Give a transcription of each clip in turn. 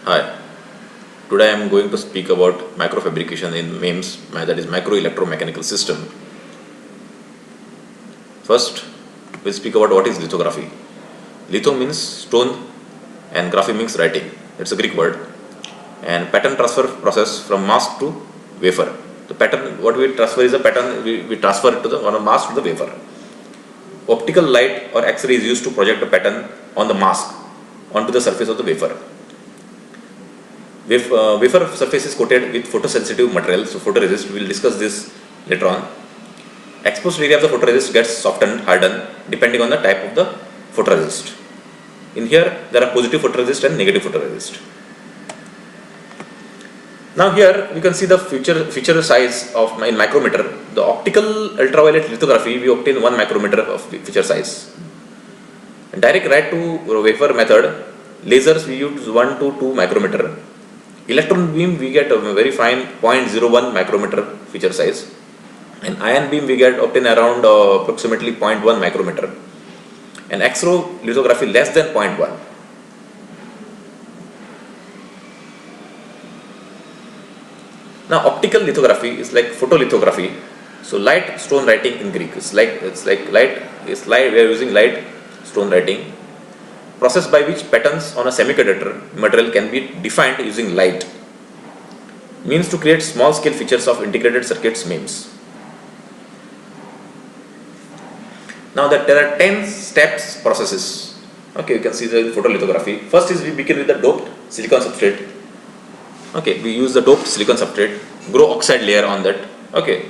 Hi, today I am going to speak about microfabrication in MEMS, that is micro electromechanical system. First, we'll speak about what is lithography. Litho means stone and graphy means writing. It's a Greek word. And pattern transfer process from mask to wafer. The pattern, what we transfer is a pattern, we transfer it to the on a mask to the wafer. Optical light or X-ray is used to project the pattern on the mask onto the surface of the wafer. Wafer surface is coated with photosensitive material, so photoresist. We will discuss this later on. Exposed area of the photoresist gets softened, hardened depending on the type of the photoresist. In here, there are positive photoresist and negative photoresist. Now here we can see the feature size of in micrometer. The optical ultraviolet lithography, we obtain 1 micrometer of feature size. In direct write to wafer method, lasers we use 1 to 2 micrometer. Electron beam we get a very fine 0.01 micrometer feature size, and ion beam we get obtain around approximately 0.1 micrometer, and X-ray lithography less than 0.1. Now optical lithography is like photolithography. So light stone writing in Greek. It's like light. We are using light stone writing. Process by which patterns on a semiconductor material can be defined using light. Means to create small scale features of integrated circuits MEMS. Now that there are 10 steps processes. Okay, you can see the photolithography. First is we begin with the doped silicon substrate. Okay, we use the doped silicon substrate, grow oxide layer on that. Okay,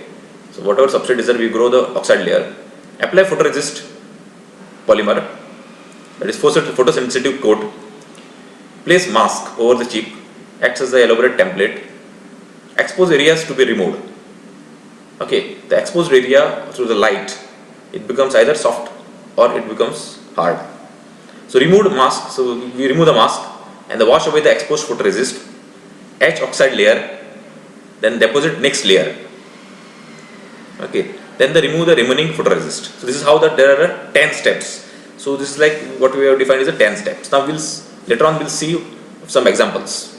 so whatever substrate is there, we grow the oxide layer. Apply photoresist polymer, that is photosensitive coat. Place mask over the chip, acts as the elaborate template. Exposed areas to be removed. Okay, the exposed area through the light, it becomes either soft or it becomes hard. So removed mask, so we remove the mask and wash away the exposed photoresist, etch oxide layer, then deposit next layer. Okay, then remove the remaining photoresist. So this is how there are 10 steps. So this is like what we have defined is the 10 steps. Now later on we'll see some examples.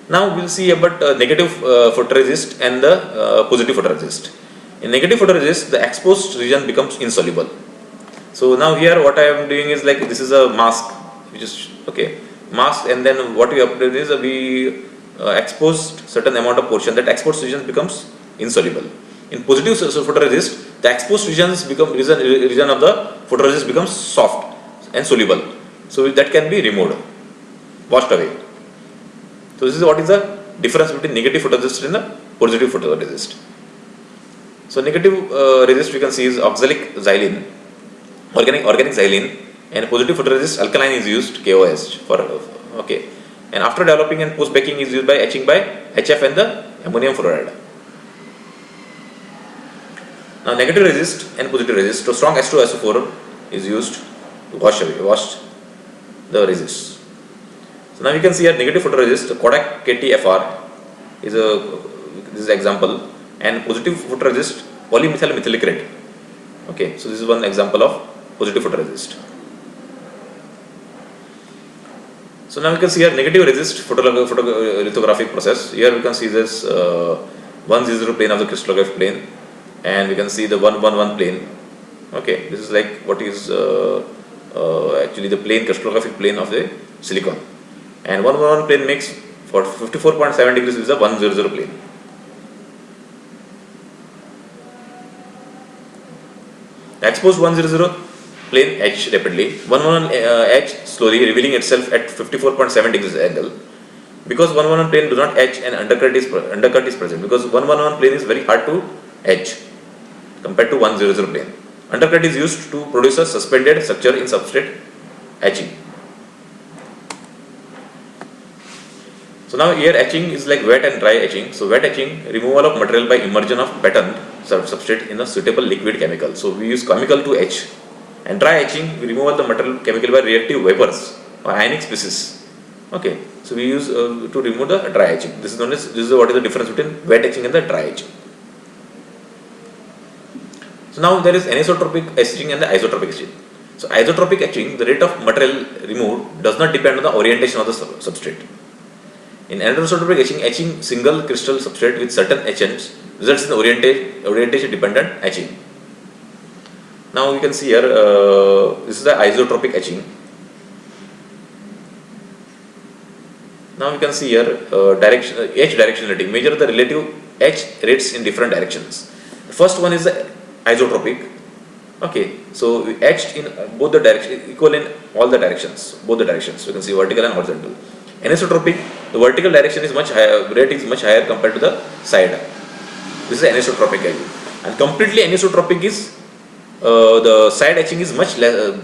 Now we'll see about negative photoresist and the positive photoresist. In negative photoresist, the exposed region becomes insoluble. So now here what I am doing is like this is a mask, which is mask, and then what we have done is we exposed certain amount of portion. That exposed region becomes insoluble. In positive photoresist, the exposed region of the photoresist becomes soft and soluble. So that can be removed, washed away. So this is what is the difference between negative photoresist and the positive photoresist. So negative resist we can see is oxalic xylene, organic xylene, and positive photoresist alkaline is used, KOS for And after developing and post baking is used by etching by HF and the ammonium fluoride. Now negative resist and positive resist, so strong H2 SO4 is used to wash the resist. So now we can see here negative photoresist, Kodak KTFR is this is example, and positive photoresist polymethyl methylcrate. Okay, so this is one example of positive photoresist. So now we can see here negative resist photolithographic process. Here we can see this 100 plane of the crystallographic plane, and we can see the 111 plane. Okay, this is like what is actually the plane, crystallographic plane of the silicon, and 111 plane makes for 54.7 degrees is the 100 plane. Exposed 100 plane etch rapidly, 111 etch slowly, revealing itself at 54.7 degrees angle. Because 111 plane do not etch and undercut is present, because 111 plane is very hard to etch compared to 100 plane. Undercut is used to produce a suspended structure in substrate etching. So now here etching is like wet and dry etching. So wet etching, removal of material by immersion of patterned substrate in a suitable liquid chemical. So we use chemical to etch. And dry etching, we remove the material chemical by reactive vapors or ionic species. Okay, so we use to remove the dry etching. This is what is the difference between wet etching and the dry etching. So now there is anisotropic etching and the isotropic etching. So isotropic etching, the rate of material removed does not depend on the orientation of the substrate. In anisotropic etching single crystal substrate with certain etchants results in orientation dependent etching. Now you can see here, this is the isotropic etching. Now we can see here etch directionality. Measure the relative etch rates in different directions. The first one is the isotropic. Okay, so we etched in both the directions, equal in all the directions, both the directions. You can see vertical and horizontal. Anisotropic, the vertical direction is much higher, rate is much higher compared to the side. This is anisotropic etching. And completely anisotropic is the side etching is much less,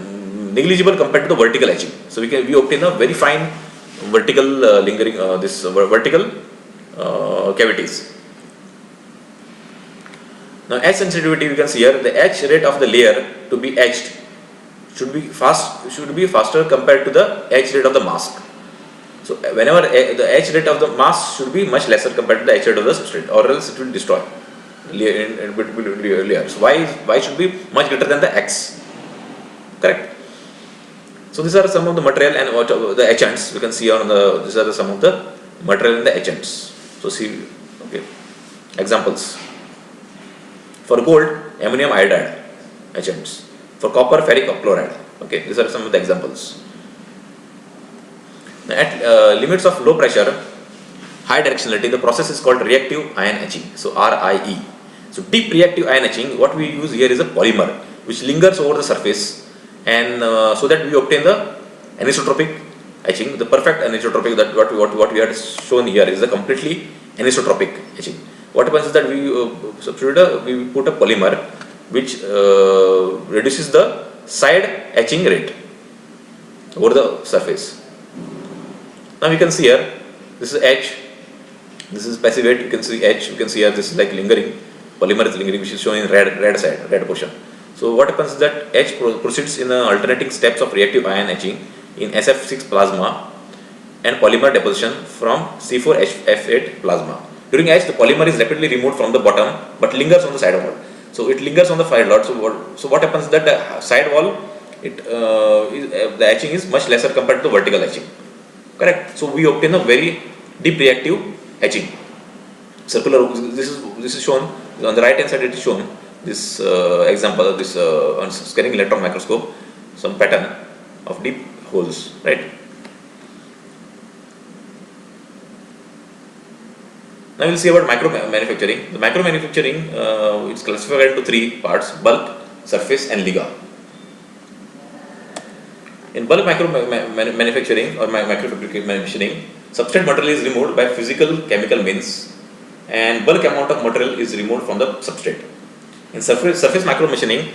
negligible compared to the vertical etching. So we obtain a very fine vertical lingering vertical cavities. Now etch sensitivity, we can see here the etch rate of the layer to be etched should be faster compared to the etch rate of the mask. So whenever the etch rate of the mask should be much lesser compared to the etch rate of the substrate, or else it will destroy in between layers. Why should be much greater than the X? Correct. So these are some of the material and the etchants. We can see on the these are some of the material and the etchants. So see, okay, examples. For gold, ammonium iodide etchants. For copper, ferric chloride. Okay, these are some of the examples. At limits of low pressure, high directionality, the process is called reactive ion etching. So RIE. So deep reactive ion etching, what we use here is a polymer which lingers over the surface, and so that we obtain the anisotropic etching. The perfect anisotropic, that what we had shown here is the completely anisotropic etching. What happens is that we we put a polymer which reduces the side etching rate over the surface. Now we can see here, this is etch, this is passive etch. You can see etch, you can see here this is like lingering, polymer is lingering, which is shown in red portion. So what happens is that etch proceeds in alternating steps of reactive ion etching in SF6 plasma and polymer deposition from C4F8 plasma. During etch, the polymer is rapidly removed from the bottom but lingers on the side wall. So it lingers on the side wall. So what happens is that the side wall, the etching is much lesser compared to the vertical etching. Correct. So we obtain a very deep reactive etching. Circular. This is shown on the right hand side. It is shown this example of this on scanning electron microscope, some pattern of deep holes. Right. Now we will see about micro manufacturing. The micro manufacturing is classified into three parts: bulk, surface, and liga. In bulk manufacturing or microfabrication, substrate material is removed by physical chemical means, and bulk amount of material is removed from the substrate. In surface micro machining, in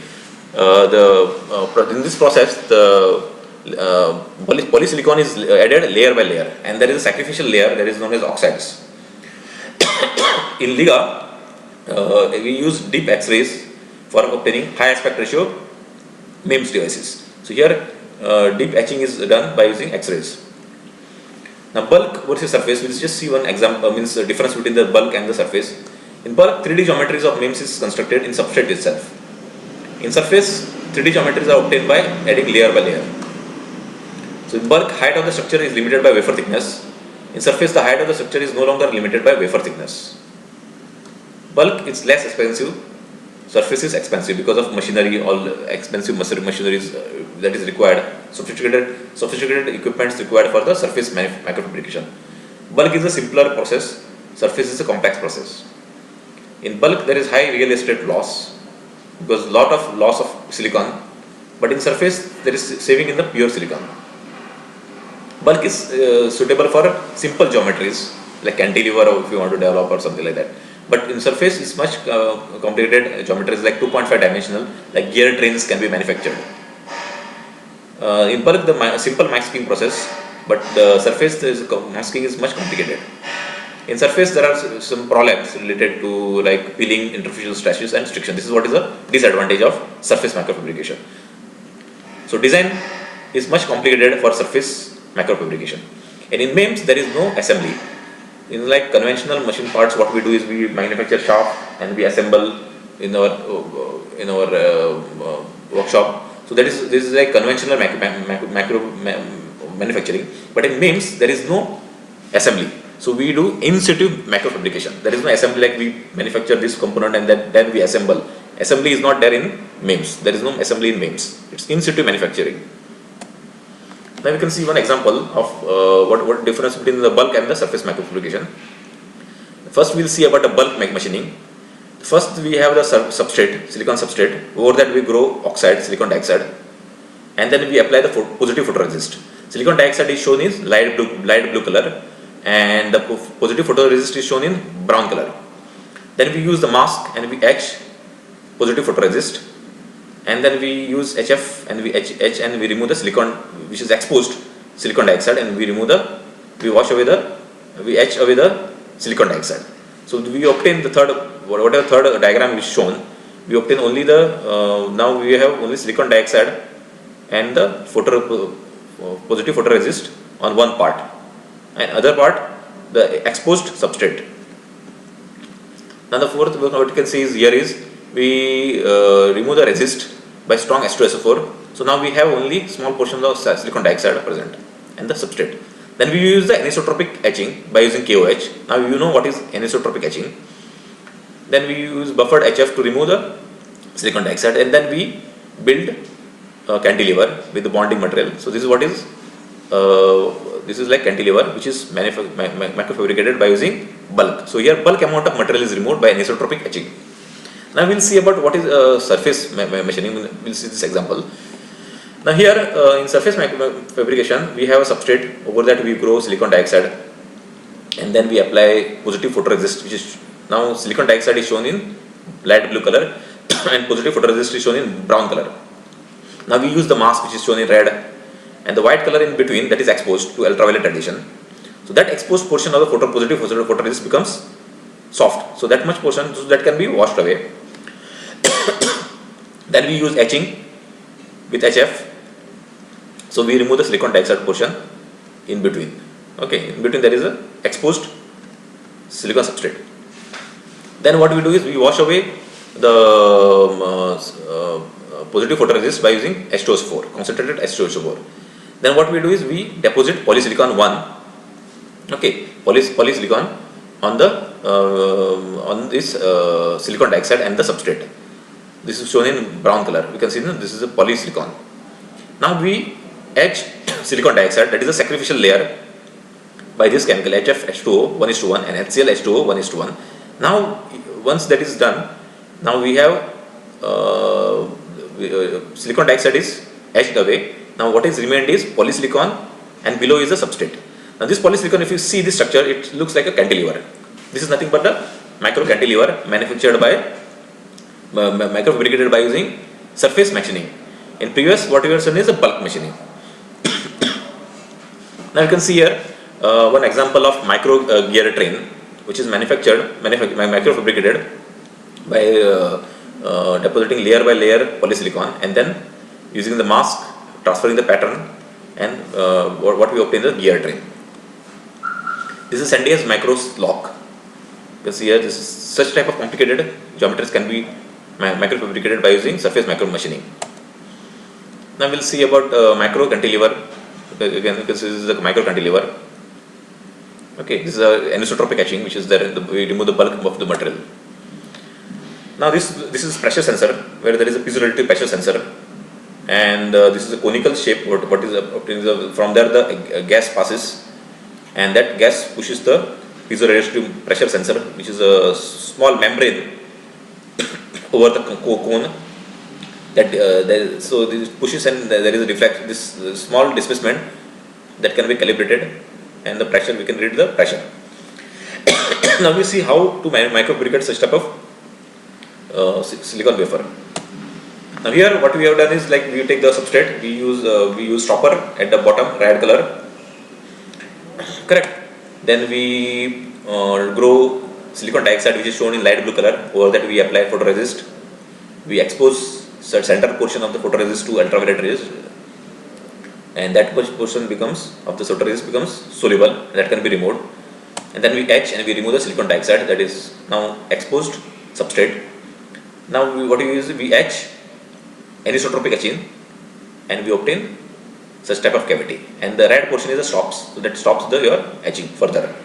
this process the polysilicon is added layer by layer, and there is a sacrificial layer that is known as oxides. In liga, we use deep X-rays for obtaining high aspect ratio MEMS devices. So here deep etching is done by using X-rays. Now bulk versus surface, we will just see one example, means the difference between the bulk and the surface. In bulk, 3D geometries of MEMS is constructed in substrate itself. In surface, 3D geometries are obtained by adding layer by layer. So in bulk, height of the structure is limited by wafer thickness. In surface, the height of the structure is no longer limited by wafer thickness. Bulk is less expensive, surface is expensive because of machinery, all expensive machinery that is required, sophisticated equipments required for the surface microfabrication. Bulk is a simpler process, surface is a complex process. In bulk, there is high real estate loss because lot of loss of silicon, but in surface there is saving in the pure silicon. Bulk is suitable for simple geometries like cantilever, or if you want to develop or something like that. But in surface, it's much complicated geometries like 2.5 dimensional, like gear trains can be manufactured. In bulk, the simple masking process, but the surface masking is much complicated. In surface, there are some problems related to like peeling, interfacial stresses, and friction. This is what is the disadvantage of surface microfabrication. So design is much complicated for surface microfabrication. And in MEMS, there is no assembly. In like conventional machine parts, what we do is we manufacture shaft and we assemble in our workshop. So this is like conventional manufacturing. But in MEMS, there is no assembly. So we do in situ microfabrication. There is no assembly, like we manufacture this component and then we assemble. Assembly is not there in MEMS. There is no assembly in MEMS. It's in situ manufacturing. Now we can see one example of what difference between the bulk and the surface microfabrication. First we'll see about the bulk machining. First we have the substrate, silicon substrate. Over that we grow oxide, silicon dioxide, and then we apply the positive photoresist. Silicon dioxide is shown in light blue color, and the positive photoresist is shown in brown color. Then we use the mask and we etch positive photoresist, and then we use HF and we etch and we remove the silicon which is exposed silicon dioxide, and we etch away the silicon dioxide. So we obtain the whatever third diagram is shown, we obtain only the now we have only silicon dioxide and the positive photoresist on one part, and other part the exposed substrate. Now the fourth what you can see is here is we remove the resist by strong H2SO4. So now we have only small portion of silicon dioxide present and the substrate. Then we use the anisotropic etching by using KOH. Now you know what is anisotropic etching. Then we use buffered HF to remove the silicon dioxide, and then we build a cantilever with the bonding material. So this is what is this is like cantilever which is microfabricated by using bulk. So here bulk amount of material is removed by anisotropic etching. Now we will see about what is surface machining. We will see this example. Now here in surface fabrication we have a substrate. Over that we grow silicon dioxide, and then we apply positive photoresist, which is now silicon dioxide is shown in light blue color and positive photoresist is shown in brown color. Now we use the mask which is shown in red, and the white color in between, that is exposed to ultraviolet radiation. So that exposed portion of the positive photoresist becomes soft. So that much portion, so that can be washed away. Then we use etching with HF. So we remove the silicon dioxide portion in between. Okay, in between there is a exposed silicon substrate. Then what we do is we wash away the positive photoresist by using H2SO4, concentrated H2SO4. Then what we do is we deposit polysilicon 1, okay, polysilicon on the on this silicon dioxide and the substrate. This is shown in brown color. We can see this is a polysilicon. Now we etch silicon dioxide, that is a sacrificial layer, by this chemical HF H2O 1:1 and HCl H2O 1:1. Now once that is done, now we have silicon dioxide is etched away. Now what is remained is polysilicon, and below is the substrate. Now this polysilicon, if you see this structure, it looks like a cantilever. This is nothing but the micro cantilever manufactured by microfabricated by using surface machining. In previous what we have seen is a bulk machining. Now you can see here one example of micro gear train, which is microfabricated by depositing layer by layer polysilicon, and then using the mask, transferring the pattern, and what we obtain is the gear train. This is Sandias micro lock. You can see here this is such type of complicated geometries can be microfabricated by using surface micro machining. Now we'll see about micro cantilever. Again, this is a micro cantilever. Okay, this is a anisotropic etching, which is there. We remove the bulk of the material. Now this is pressure sensor, where there is a piezoelectric pressure sensor, and this is a conical shape. What is from there the gas passes, and that gas pushes the piezoelectric pressure sensor, which is a small membrane over the cone. That so this pushes, and there is a this small displacement that can be calibrated, and the pressure, we can read the pressure. Now we see how to microfabricate such type of silicon wafer. Now here what we have done is, like, we take the substrate, we use stopper at the bottom, red color, correct. Then we grow silicon dioxide, which is shown in light blue color. Over that we apply photoresist. We expose center portion of the photoresist to ultraviolet rays, and that portion becomes of the photoresist becomes soluble, and that can be removed. And then we etch and we remove the silicon dioxide, that is now exposed substrate. Now what we use, we etch anisotropic etching, and we obtain such type of cavity, and the red portion is the stops, so that stops your etching further.